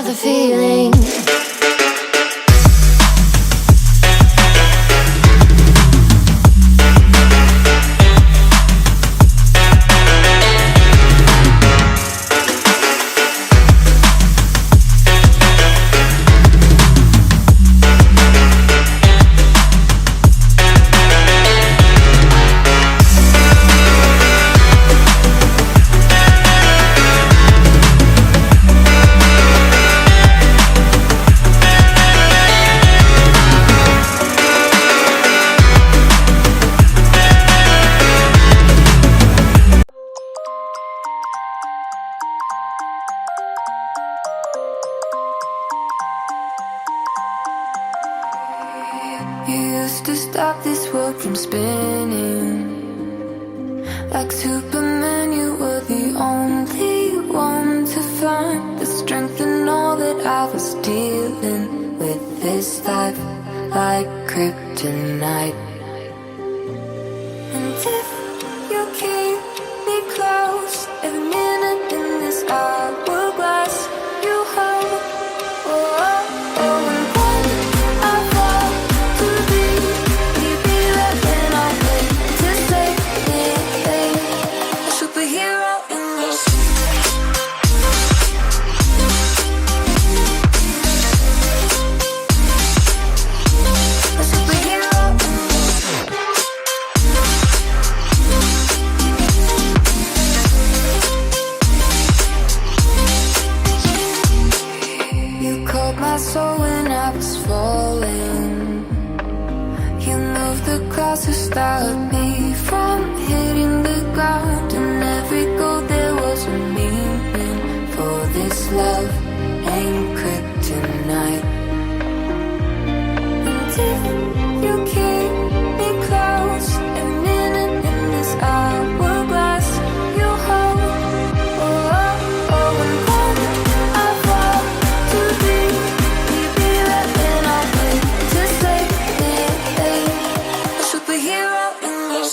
the feeling. You used to stop this world from spinning. Like Superman, you were the only one to find the strength in all that I was dealing with. This life like kryptonite. And if you keep me close, every minute in this hourglass you hold. Oh, oh, oh, and when I fall to leave, you'd be right when I wait to save me. A superhero in your a superhero in you caught my soul when I was falling. You moved the clouds to stop me from hitting the ground. And every goal there was a meaning. For this love ain't kryptonite. And if you keep me close, every minute in this hourglass you hold. Oh, oh, oh, and when I fall to leave, you'd be right when I wait to save me. A superhero in your